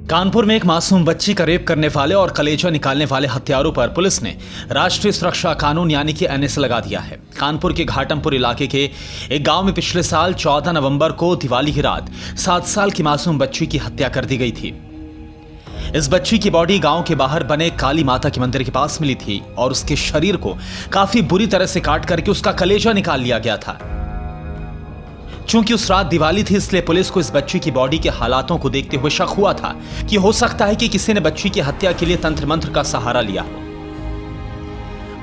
कानपुर में एक मासूम बच्ची का रेप करने वाले और कलेजा निकालने वाले हत्यारों पर पुलिस ने राष्ट्रीय सुरक्षा कानून यानी कि एनएसए लगा दिया है। कानपुर के घाटमपुर इलाके के एक गांव में पिछले साल 14 नवंबर को दिवाली की रात 7 साल की मासूम बच्ची की हत्या कर दी गई थी। इस बच्ची की बॉडी गांव के बाहर बने काली माता के मंदिर के पास मिली थी और उसके शरीर को काफी बुरी तरह से काट करके उसका कलेजा निकाल लिया गया था। चूंकि उस रात दिवाली थी, इसलिए पुलिस को इस बच्ची की बॉडी के हालातों को देखते हुए शक हुआ था कि हो सकता है कि किसी ने बच्ची की हत्या के लिए तंत्र मंत्र का सहारा लिया हो।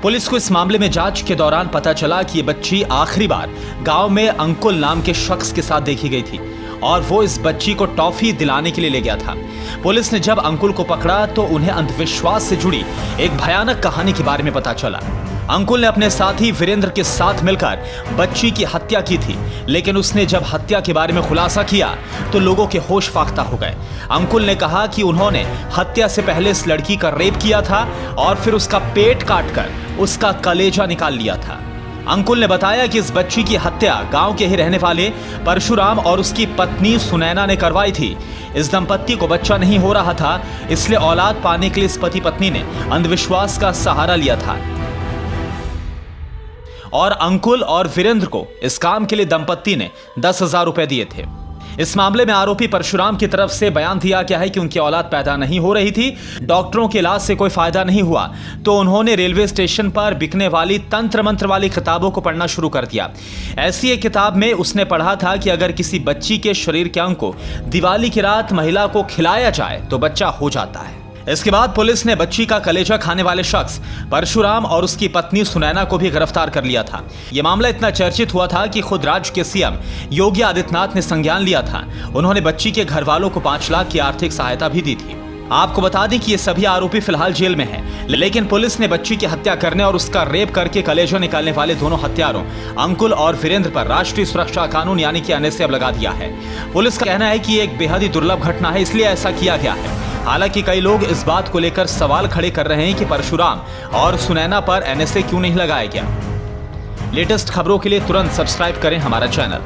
पुलिस को इस मामले में जांच के दौरान पता चला कि यह बच्ची आखिरी बार गांव में अंकुल नाम के शख्स के साथ देखी गई थी और वो इस बच्ची को टॉफी दिलाने के लिए ले गया था। पुलिस ने जब अंकुल को पकड़ा तो उन्हें अंधविश्वास से जुड़ी एक भयानक कहानी के बारे में पता चला। अंकुल ने अपने साथी वीरेंद्र के साथ मिलकर बच्ची की हत्या की थी, लेकिन उसने जब हत्या के बारे में खुलासा किया तो लोगों के होश फाख्ता हो गए। अंकुल ने कहा कि उन्होंने हत्या से पहले इस लड़की का रेप किया था और फिर उसका पेट काटकर उसका कलेजा निकाल लिया था। अंकुल ने बताया कि इस बच्ची की हत्या गांव के ही रहने वाले परशुराम और उसकी पत्नी सुनैना ने करवाई थी। इस दंपत्ति को बच्चा नहीं हो रहा था, इसलिए औलाद पाने के लिए इस पति पत्नी ने अंधविश्वास का सहारा लिया था और अंकुल और वीरेंद्र को इस काम के लिए दंपत्ति ने 10,000 रुपए दिए थे। इस मामले में आरोपी परशुराम की तरफ से बयान दिया गया है कि उनकी औलाद पैदा नहीं हो रही थी, डॉक्टरों के इलाज से कोई फायदा नहीं हुआ तो उन्होंने रेलवे स्टेशन पर बिकने वाली तंत्र मंत्र वाली किताबों को पढ़ना शुरू कर दिया। ऐसी एक किताब में उसने पढ़ा था कि अगर किसी बच्ची के शरीर के अंग को दिवाली की रात महिला को खिलाया जाए तो बच्चा हो जाता है। इसके बाद पुलिस ने बच्ची का कलेजा खाने वाले शख्स परशुराम और उसकी पत्नी सुनैना को भी गिरफ्तार कर लिया था। यह मामला इतना चर्चित हुआ था कि खुद राज्य के सीएम योगी आदित्यनाथ ने संज्ञान लिया था। उन्होंने बच्ची के घर वालों को 5 लाख की आर्थिक सहायता भी दी थी। आपको बता दें कि ये सभी आरोपी फिलहाल जेल में हैं, लेकिन पुलिस ने बच्ची की हत्या करने और उसका रेप करके कलेजा निकालने वाले दोनों हत्यारों अंकुल और वीरेंद्र पर राष्ट्रीय सुरक्षा कानून यानी कि एनएसए अब लगा दिया है। पुलिस का कहना है कि एक बेहद ही दुर्लभ घटना है, इसलिए ऐसा किया गया है। हालांकि कई लोग इस बात को लेकर सवाल खड़े कर रहे हैं कि परशुराम और सुनैना पर एनएसए क्यों नहीं लगाया गया। लेटेस्ट खबरों के लिए तुरंत सब्सक्राइब करें हमारा चैनल।